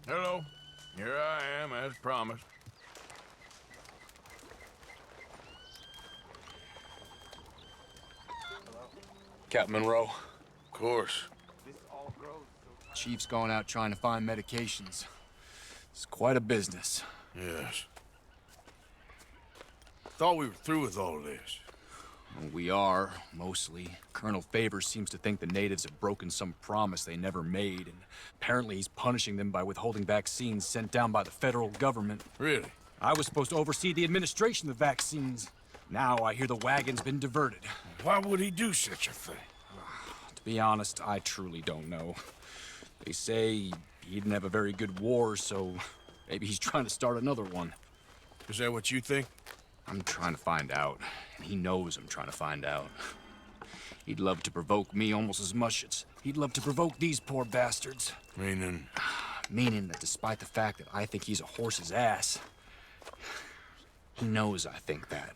Hello. Here I am, as promised. Captain Monroe. Of course. Chief's going out trying to find medications. It's quite a business. Yes. Thought we were through with all of this. Well, we are, mostly. Colonel Favours seems to think the natives have broken some promise they never made, and apparently he's punishing them by withholding vaccines sent down by the federal government. Really? I was supposed to oversee the administration of the vaccines. Now I hear the wagon's been diverted. Why would he do such a thing? To be honest, I truly don't know. They say he didn't have a very good war, so maybe he's trying to start another one. Is that what you think? I'm trying to find out, and he knows I'm trying to find out. He'd love to provoke me almost as much as he'd love to provoke these poor bastards. Meaning? Meaning that despite the fact that I think he's a horse's ass, he knows I think that.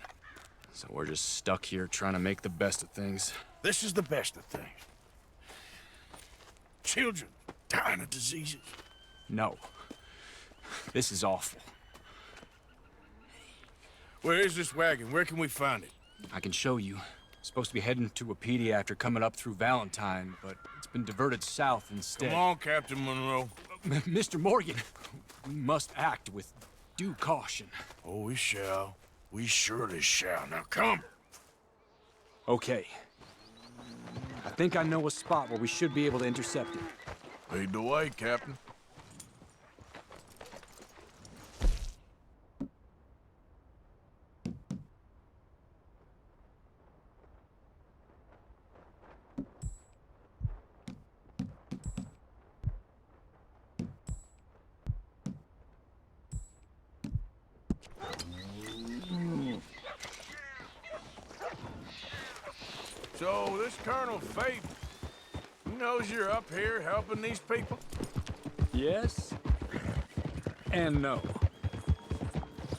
So we're just stuck here trying to make the best of things. This is the best of things. Children dying of diseases. No. This is awful. Where is this wagon? Where can we find it? I can show you. Supposed to be heading to Wapiti after coming up through Valentine, but it's been diverted south instead. Come on, Captain Monroe. Mr. Morgan, we must act with due caution. Oh, we shall. We surely shall. Now come. Okay. I think I know a spot where we should be able to intercept it. Lead the way, Captain. So, this Colonel Favours, he knows you're up here helping these people? Yes. And no.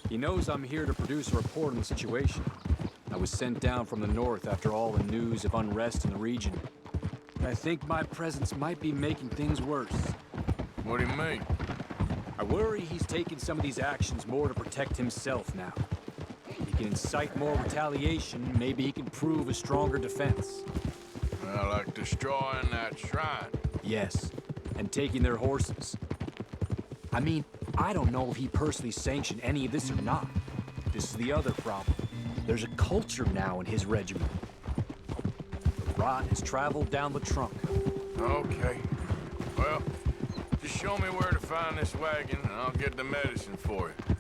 He knows I'm here to produce a report on the situation. I was sent down from the north after all the news of unrest in the region. I think my presence might be making things worse. What do you mean? I worry he's taking some of these actions more to protect himself now. He can incite more retaliation, maybe he can prove a stronger defense. Well, like destroying that shrine. Yes, and taking their horses. I mean, I don't know if he personally sanctioned any of this or not. This is the other problem. There's a culture now in his regiment. The rot has traveled down the trunk. Okay. Well, just show me where to find this wagon, and I'll get the medicine for you.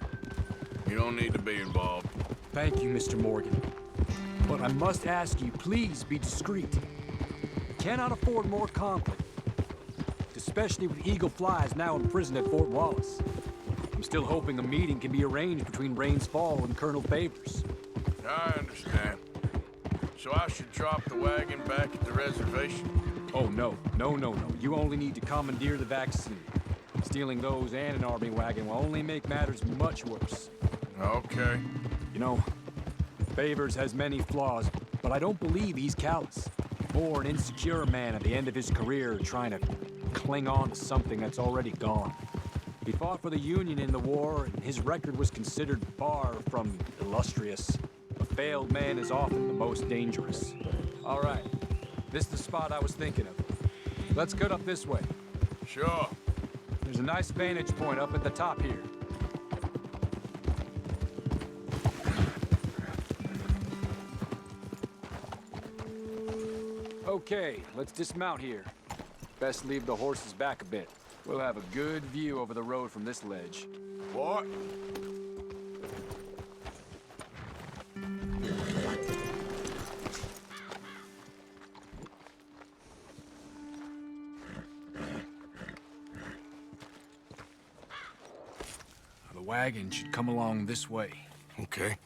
You don't need to be involved. Thank you, Mr. Morgan. But I must ask you, please be discreet. Cannot afford more conflict. Especially with Eagle Flies now imprisoned at Fort Wallace. I'm still hoping a meeting can be arranged between Rains Fall and Colonel Favours. I understand. So I should drop the wagon back at the reservation? Oh, no. No, no, no. You only need to commandeer the vaccine. Stealing those and an army wagon will only make matters much worse. Okay. You know, Favours has many flaws, but I don't believe he's callous. More an insecure man at the end of his career trying to cling on to something that's already gone. He fought for the Union in the war, and his record was considered far from illustrious. A failed man is often the most dangerous. All right, this is the spot I was thinking of. Let's cut up this way. Sure. There's a nice vantage point up at the top here. Okay, let's dismount here. Best leave the horses back a bit. We'll have a good view over the road from this ledge. What? The wagon should come along this way. Okay.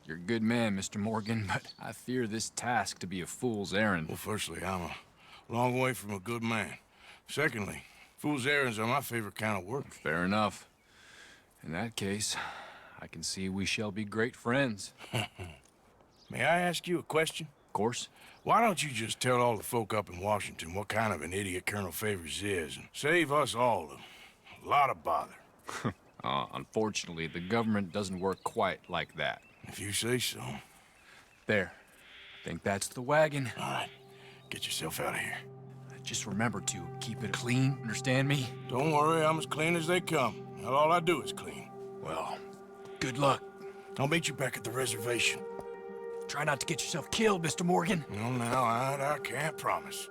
You're a good man, Mr. Morgan, but I fear this task to be a fool's errand. Well, firstly, I'm a long way from a good man. Secondly, fool's errands are my favorite kind of work. Fair enough. In that case, I can see we shall be great friends. May I ask you a question? Of course. Why don't you just tell all the folk up in Washington what kind of an idiot Colonel Favours is, and save us all a A lot of bother. Unfortunately, the government doesn't work quite like that. If you say so. There. I think that's the wagon. All right, get yourself out of here. Just remember to keep it clean, understand me? Don't worry, I'm as clean as they come. Now, all I do is clean. Well, good luck. I'll meet you back at the reservation. Try not to get yourself killed, Mr. Morgan. No, now, I can't promise.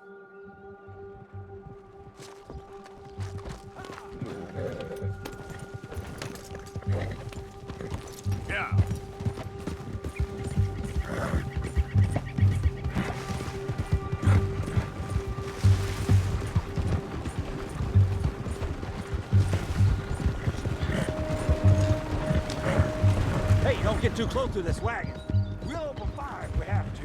Yeah. Hey, don't get too close to this wagon. We'll open fire if we have to.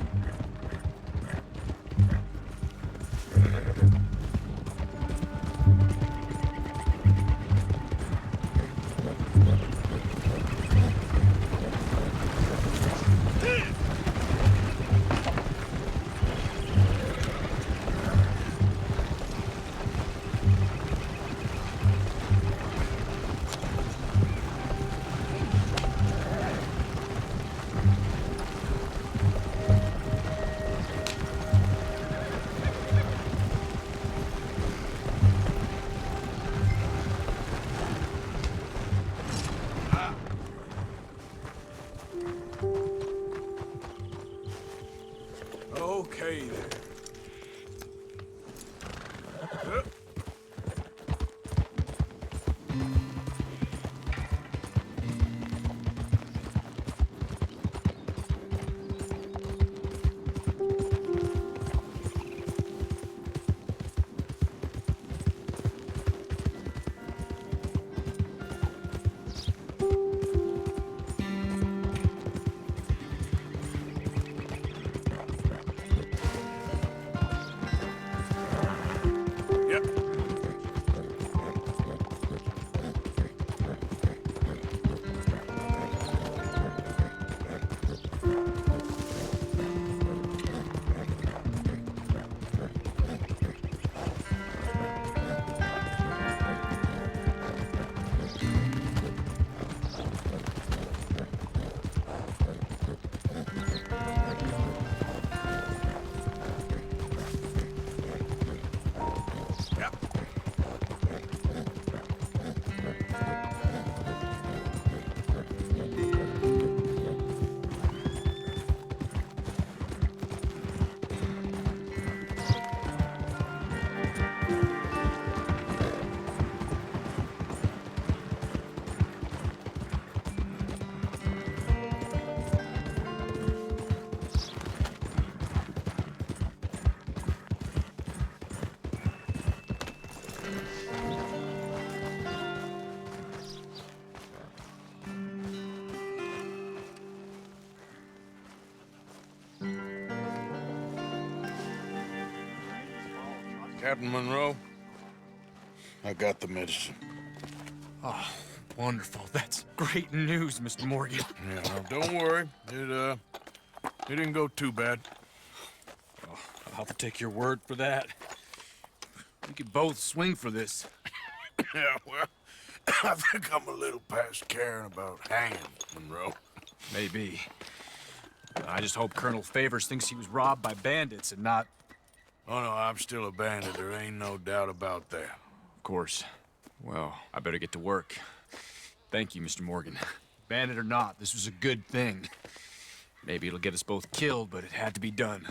Okay, then. Yep. Yep. Captain Monroe, I got the medicine. Oh, wonderful. That's great news, Mr. Morgan. Yeah, now, don't worry. It didn't go too bad. Oh, I'll have to take your word for that. We could both swing for this. Yeah, well, I think I'm a little past caring about hanging, Monroe. Maybe. I just hope Colonel Favours thinks he was robbed by bandits and not... Oh, no, I'm still a bandit. There ain't no doubt about that. Of course. Well, I better get to work. Thank you, Mr. Morgan. Bandit or not, this was a good thing. Maybe it'll get us both killed, but it had to be done.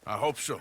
I hope so.